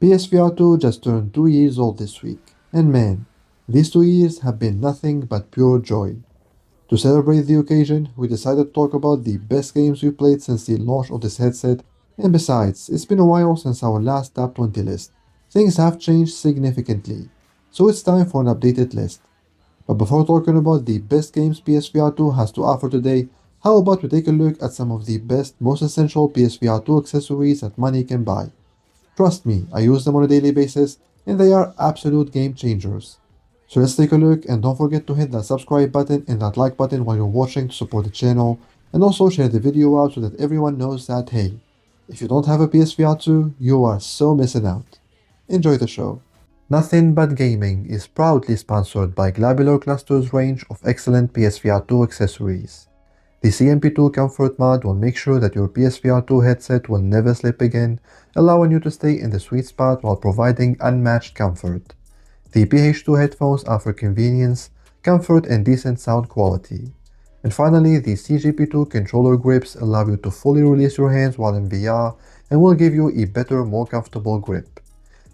PSVR2 just turned 2 years old this week, and man, these 2 years have been nothing but pure joy. To celebrate the occasion, we decided to talk about the best games we played since the launch of this headset, and besides, it's been a while since our last top 20 list. Things have changed significantly, so it's time for an updated list. But before talking about the best games PSVR2 has to offer today, how about we take a look at some of the best, most essential PSVR2 accessories that money can buy. Trust me, I use them on a daily basis, and they are absolute game changers. So let's take a look, and don't forget to hit that subscribe button and that like button while you're watching to support the channel, and also share the video out so that everyone knows that hey, if you don't have a PSVR 2, you are so missing out. Enjoy the show. Nothing But Gaming is proudly sponsored by Globular Cluster's range of excellent PSVR 2 accessories. The CMP2 Comfort mod will make sure that your PSVR 2 headset will never slip again, allowing you to stay in the sweet spot while providing unmatched comfort. The PH2 headphones offer convenience, comfort, and decent sound quality. And finally, the CGP2 controller grips allow you to fully release your hands while in VR and will give you a better, more comfortable grip.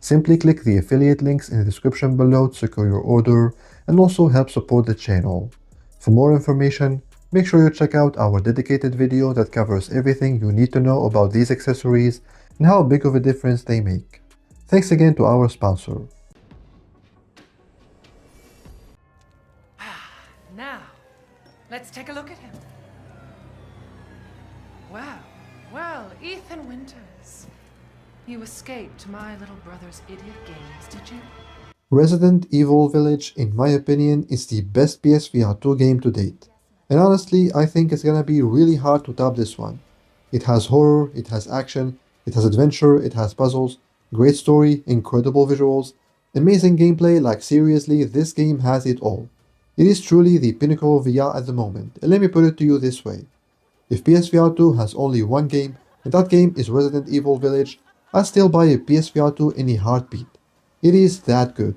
Simply click the affiliate links in the description below to secure your order and also help support the channel. For more information, make sure you check out our dedicated video that covers everything you need to know about these accessories and how big of a difference they make. Thanks again to our sponsor. Now, let's take a look at him. Well, Ethan Winters. You escaped my little brother's idiot games, did you? Resident Evil Village, in my opinion, is the best PSVR 2 game to date. And honestly, I think it's gonna be really hard to top this one. It has horror, it has action, it has adventure, it has puzzles, great story, incredible visuals, amazing gameplay. Like seriously, this game has it all. It is truly the pinnacle of VR at the moment, and let me put it to you this way. If PSVR 2 has only one game, and that game is Resident Evil Village, I'd still buy a PSVR 2 in a heartbeat. It is that good.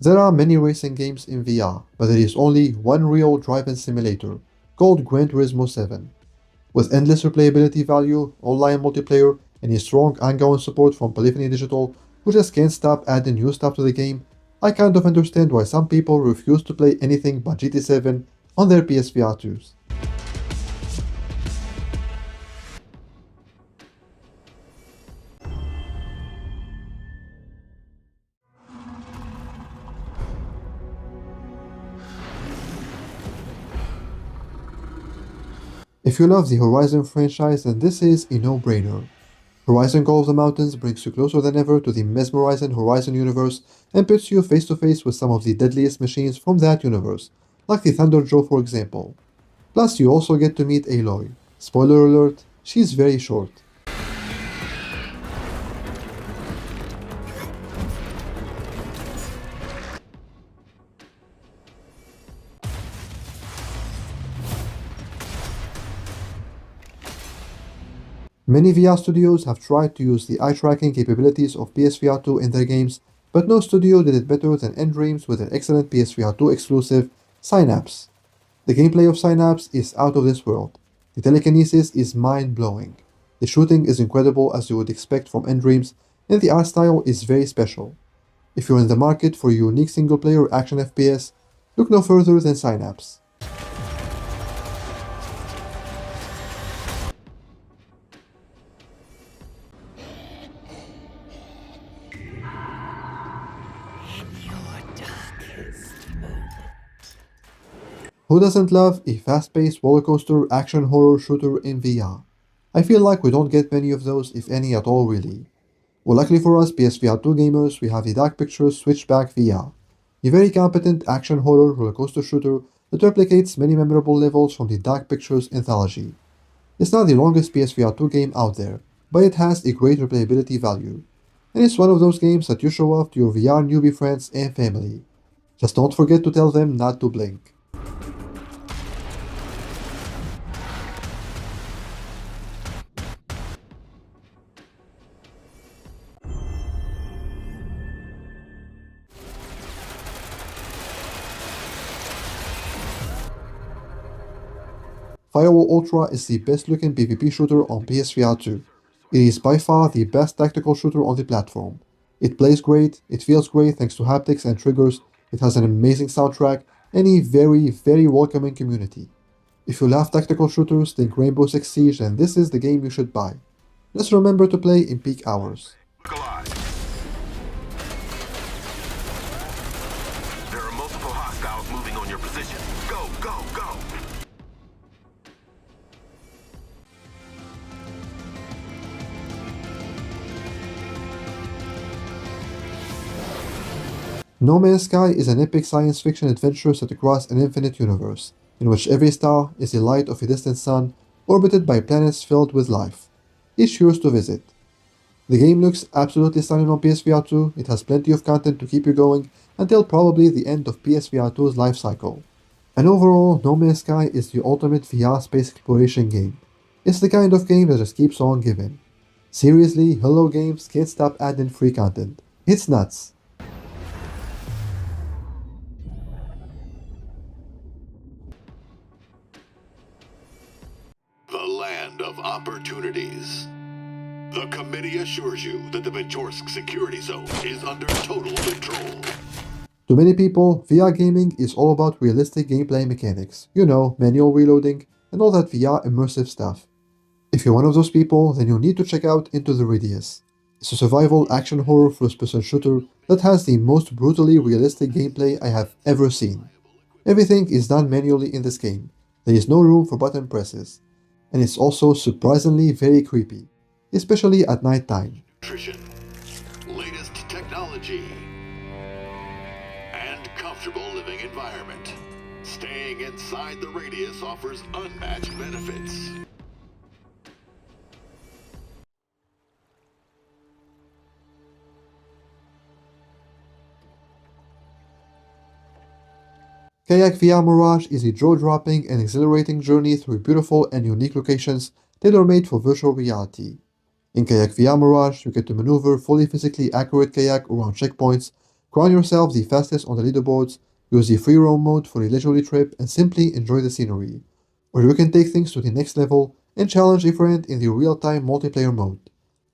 There are many racing games in VR, but there is only one real driving simulator, called Gran Turismo 7. With endless replayability value, online multiplayer, and a strong ongoing support from Polyphony Digital, who just can't stop adding new stuff to the game, I kind of understand why some people refuse to play anything but GT7 on their PSVR 2s. If you love the Horizon franchise, then this is a no-brainer. Horizon Call of the Mountains brings you closer than ever to the mesmerizing Horizon universe and puts you face to face with some of the deadliest machines from that universe, like the Thunderjaw for example. Plus you also get to meet Aloy. Spoiler alert, she's very short. Many VR studios have tried to use the eye-tracking capabilities of PSVR 2 in their games, but no studio did it better than nDreams with their excellent PSVR 2 exclusive, Synapse. The gameplay of Synapse is out of this world. The telekinesis is mind-blowing. The shooting is incredible as you would expect from nDreams, and the art style is very special. If you're in the market for a unique single-player action FPS, look no further than Synapse. Who doesn't love a fast-paced rollercoaster action horror shooter in VR? I feel like we don't get many of those, if any at all really. Well, luckily for us PSVR 2 gamers, we have the Dark Pictures Switchback VR, a very competent action horror rollercoaster shooter that replicates many memorable levels from the Dark Pictures anthology. It's not the longest PSVR 2 game out there, but it has a great replayability value. And it's one of those games that you show off to your VR newbie friends and family. Just don't forget to tell them not to blink. Firewall Ultra is the best looking PvP shooter on PSVR2. It is by far the best tactical shooter on the platform. It plays great, it feels great thanks to haptics and triggers, it has an amazing soundtrack, and a very welcoming community. If you love tactical shooters, think Rainbow Six Siege, then this is the game you should buy. Just remember to play in peak hours. Look alive. There are multiple hostiles moving on your position. Go, go, go! No Man's Sky is an epic science fiction adventure set across an infinite universe, in which every star is the light of a distant sun, orbited by planets filled with life. Each yours to visit. The game looks absolutely stunning on PSVR2, it has plenty of content to keep you going until probably the end of PSVR2's life cycle. And overall, No Man's Sky is the ultimate VR space exploration game. It's the kind of game that just keeps on giving. Seriously, Hello Games can't stop adding free content. It's nuts. The land of opportunities. The committee assures you that the Majorsk security zone is under total control. To many people, VR gaming is all about realistic gameplay mechanics, manual reloading, and all that VR immersive stuff. If you're one of those people, then you'll need to check out Into the Radius. It's a survival action horror first-person shooter that has the most brutally realistic gameplay I have ever seen. Everything is done manually in this game. There is no room for button presses. And it's also surprisingly very creepy, especially at night time. Nutrition, latest technology, and comfortable living environment. Staying inside the radius offers unmatched benefits. Kayak VR Mirage is a jaw-dropping and exhilarating journey through beautiful and unique locations tailor-made for virtual reality. In Kayak VR Mirage, you get to maneuver fully physically accurate kayak around checkpoints, crown yourself the fastest on the leaderboards, use the free roam mode for a leisurely trip, and simply enjoy the scenery. Or you can take things to the next level and challenge a friend in the real-time multiplayer mode.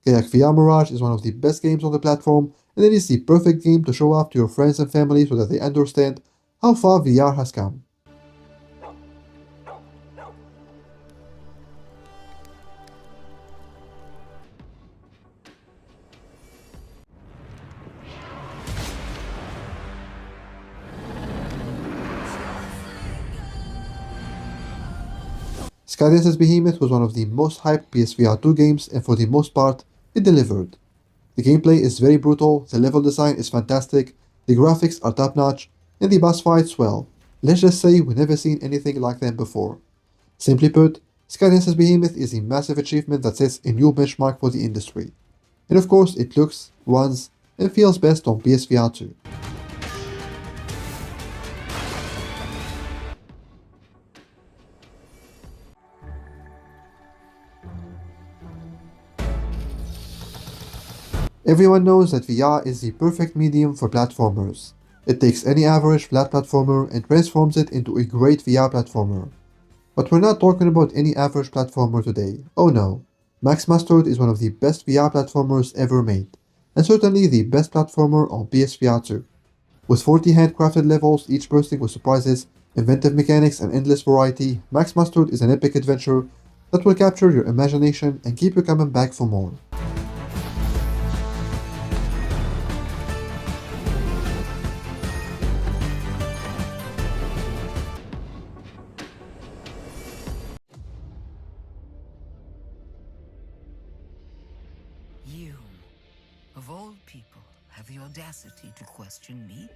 Kayak VR Mirage is one of the best games on the platform, and it is the perfect game to show off to your friends and family so that they understand how far VR has come. Skydance's Behemoth was one of the most hyped PSVR2 games, and for the most part, it delivered. The gameplay is very brutal, the level design is fantastic, the graphics are top-notch, and the boss fights, well, let's just say we've never seen anything like them before. Simply put, Skydance's Behemoth is a massive achievement that sets a new benchmark for the industry. And of course, it looks, runs, and feels best on PSVR2. Everyone knows that VR is the perfect medium for platformers. It takes any average flat platformer and transforms it into a great VR platformer. But we're not talking about any average platformer today. Oh no. Max Mustard is one of the best VR platformers ever made, and certainly the best platformer on PSVR2. With 40 handcrafted levels, each bursting with surprises, inventive mechanics, and endless variety, Max Mustard is an epic adventure that will capture your imagination and keep you coming back for more. You, of all people, have the audacity to question me?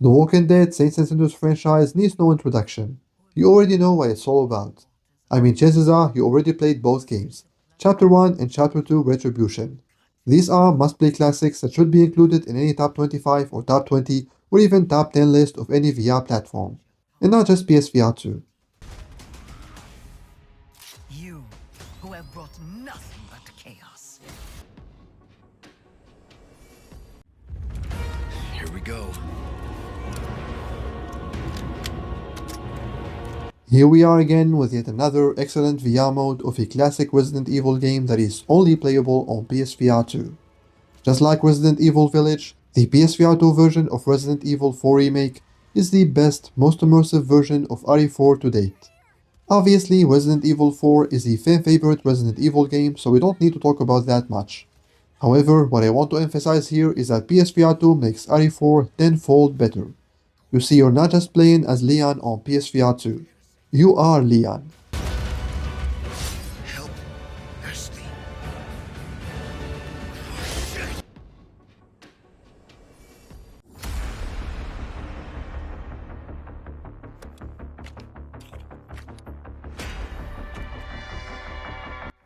The Walking Dead Saints and Sinners franchise needs no introduction. You already know what it's all about. I mean, chances are you already played both games, Chapter 1 and Chapter 2 Retribution. These are must-play classics that should be included in any top 25 or top 20 or even top 10 list of any VR platform, and not just PSVR2. You, who have brought nothing but chaos. Here we go. Here we are again with yet another excellent VR mode of a classic Resident Evil game that is only playable on PSVR2. Just like Resident Evil Village, the PSVR2 version of Resident Evil 4 Remake is the best, most immersive version of RE4 to date. Obviously, Resident Evil 4 is the fan favorite Resident Evil game, so we don't need to talk about that much. However, what I want to emphasize here is that PSVR2 makes RE4 tenfold better. You see, you're not just playing as Leon on PSVR2. You are Leon. Help, Ashley.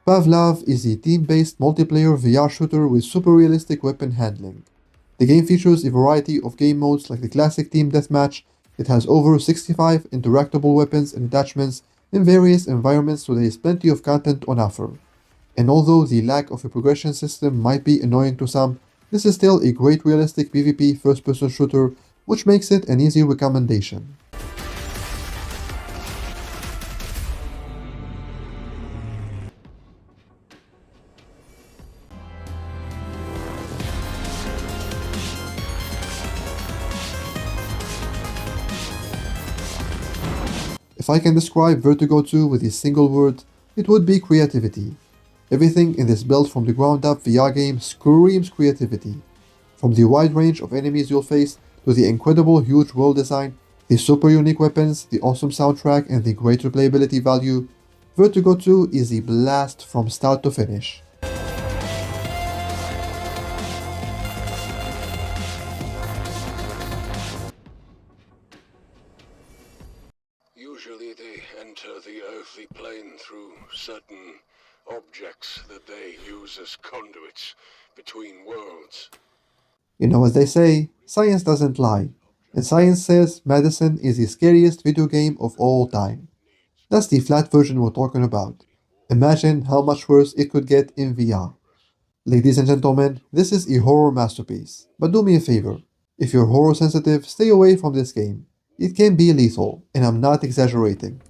Pavlov is a team-based multiplayer VR shooter with super realistic weapon handling. The game features a variety of game modes like the classic Team Deathmatch. It has over 65 interactable weapons and attachments in various environments, so there is plenty of content on offer. And although the lack of a progression system might be annoying to some, this is still a great realistic PvP first-person shooter, which makes it an easy recommendation. If I can describe Vertigo 2 with a single word, it would be creativity. Everything in this built from the ground up VR game screams creativity. From the wide range of enemies you'll face, to the incredible huge world design, the super unique weapons, the awesome soundtrack, and the great replayability value, Vertigo 2 is a blast from start to finish. Usually they enter the earthly plane through certain objects that they use as conduits between worlds. You know what they say, science doesn't lie. And science says Madison is the scariest video game of all time. That's the flat version we're talking about. Imagine how much worse it could get in VR. Ladies and gentlemen, this is a horror masterpiece. But do me a favor. If you're horror sensitive, stay away from this game. It can be lethal, and I'm not exaggerating.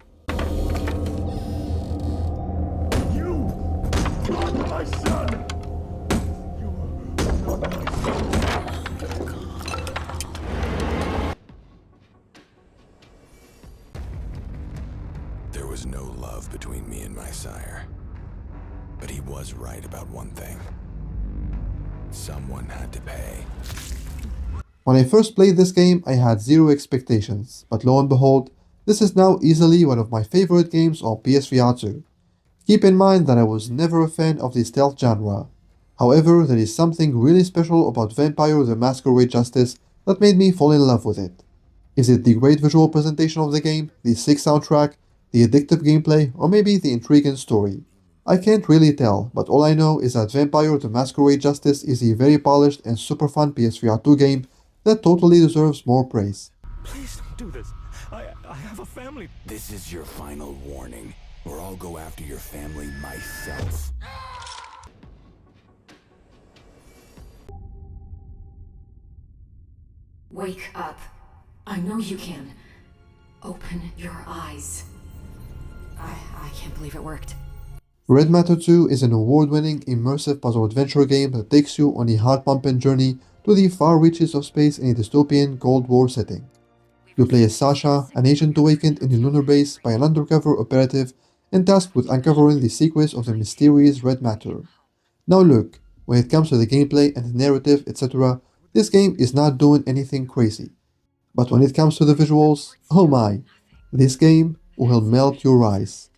There was no love between me and my sire. But he was right about one thing. Someone had to pay. When I first played this game, I had zero expectations, but lo and behold, this is now easily one of my favorite games on PSVR2. Keep in mind that I was never a fan of the stealth genre. However, there is something really special about Vampire the Masquerade-Justice that made me fall in love with it. Is it the great visual presentation of the game, the sick soundtrack, the addictive gameplay, or maybe the intriguing story? I can't really tell, but all I know is that Vampire the Masquerade-Justice is a very polished and super fun PSVR2 game that totally deserves more praise. Please don't do this. I have a family. This is your final warning, or I'll go after your family myself. Wake up. I know you can. Open your eyes. I can't believe it worked. Red Matter 2 is an award-winning immersive puzzle adventure game that takes you on a heart-pumping journey to the far reaches of space in a dystopian Cold War setting. You play as Sasha, an agent awakened in a lunar base by an undercover operative and tasked with uncovering the secrets of the mysterious Red Matter. Now look, when it comes to the gameplay and the narrative, etc., this game is not doing anything crazy. But when it comes to the visuals, oh my, this game will melt your eyes.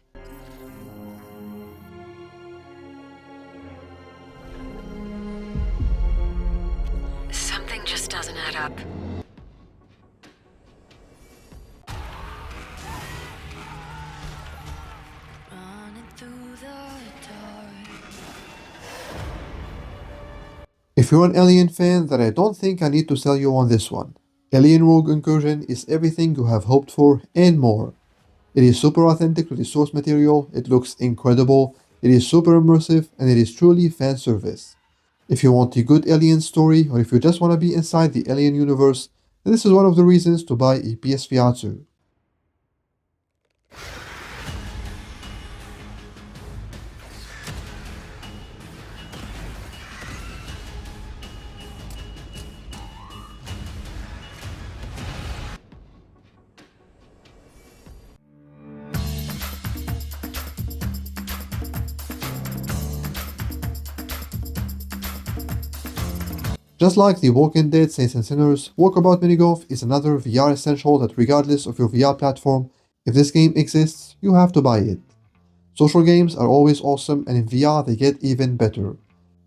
Something just doesn't add up. Running through the dark. If you're an Alien fan, then I don't think I need to sell you on this one. Alien Rogue Incursion is everything you have hoped for and more. It is super authentic to the source material, it looks incredible, it is super immersive, and it is truly fan service. If you want a good Alien story, or if you just want to be inside the Alien universe, then this is one of the reasons to buy a PSVR2. Just like the Walking Dead Saints and Sinners, Walkabout Minigolf is another VR essential that regardless of your VR platform, if this game exists, you have to buy it. Social games are always awesome, and in VR they get even better.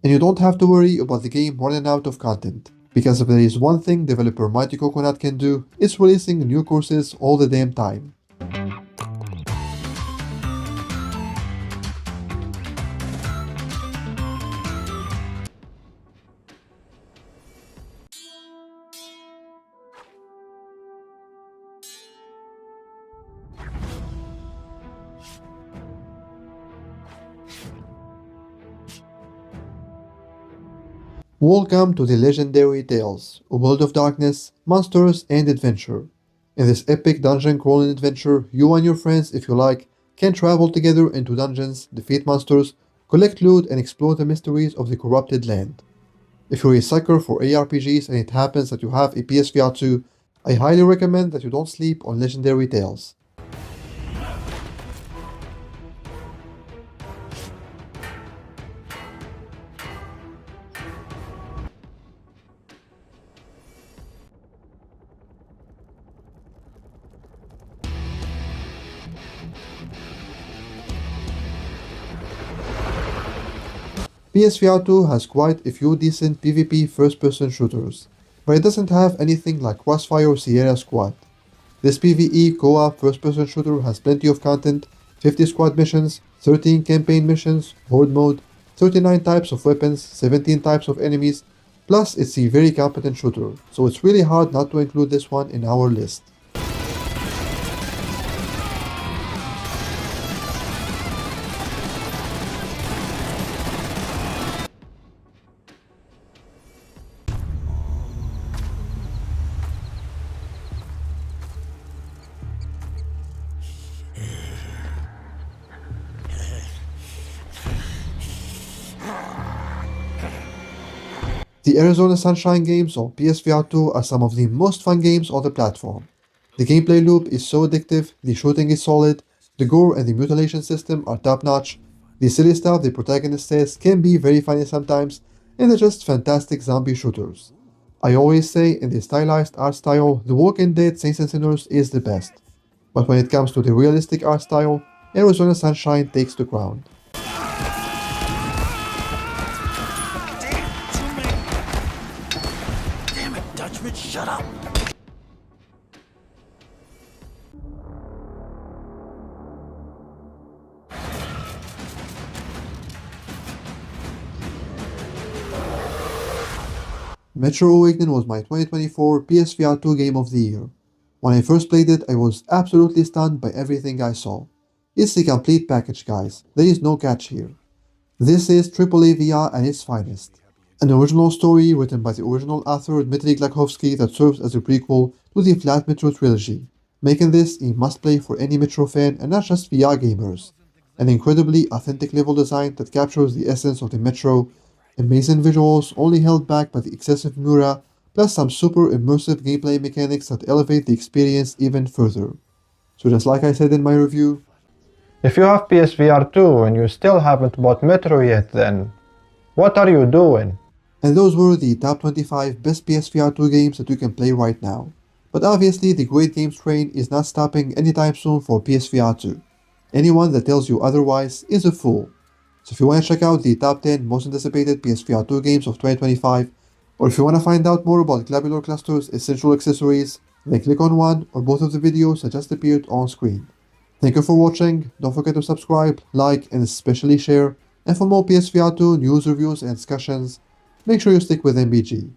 And you don't have to worry about the game running out of content, because if there is one thing developer Mighty Coconut can do, it's releasing new courses all the damn time. Welcome to the legendary tales, a world of darkness, monsters, and adventure. In this epic dungeon crawling adventure, you and your friends, if you like, can travel together into dungeons, defeat monsters, collect loot, and explore the mysteries of the corrupted land. If you're a sucker for ARPGs and it happens that you have a PSVR2, I highly recommend that you don't sleep on legendary tales. PSVR2 has quite a few decent PvP first-person shooters, but it doesn't have anything like Crossfire or Sierra Squad. This PvE co-op first-person shooter has plenty of content, 50 squad missions, 13 campaign missions, horde mode, 39 types of weapons, 17 types of enemies, plus it's a very competent shooter, so it's really hard not to include this one in our list. The Arizona Sunshine games on PSVR2 are some of the most fun games on the platform. The gameplay loop is so addictive, the shooting is solid, the gore and the mutilation system are top-notch, the silly stuff the protagonist says can be very funny sometimes, and they're just fantastic zombie shooters. I always say in the stylized art style, The Walking Dead Saints and Sinners is the best. But when it comes to the realistic art style, Arizona Sunshine takes the crown. Shut up! Metro Awakening was my 2024 PSVR2 Game of the Year. When I first played it, I was absolutely stunned by everything I saw. It's the complete package, guys. There is no catch here. This is AAA VR at its finest. An original story written by the original author Dmitry Glakhovsky that serves as a prequel to the Flat Metro trilogy, making this a must-play for any Metro fan and not just VR gamers. An incredibly authentic level design that captures the essence of the Metro, amazing visuals only held back by the excessive Mura, plus some super immersive gameplay mechanics that elevate the experience even further. So just like I said in my review, if you have PSVR 2 and you still haven't bought Metro yet, then what are you doing? And those were the top 25 best PSVR 2 games that you can play right now. But obviously the great games train is not stopping anytime soon for PSVR 2. Anyone that tells you otherwise is a fool. So if you want to check out the top 10 most anticipated PSVR 2 games of 2025, or if you want to find out more about Globular Cluster's essential accessories, then click on one or both of the videos that just appeared on screen. Thank you for watching, don't forget to subscribe, like, and especially share, and for more PSVR 2 news, reviews, and discussions, make sure you stick with MBG.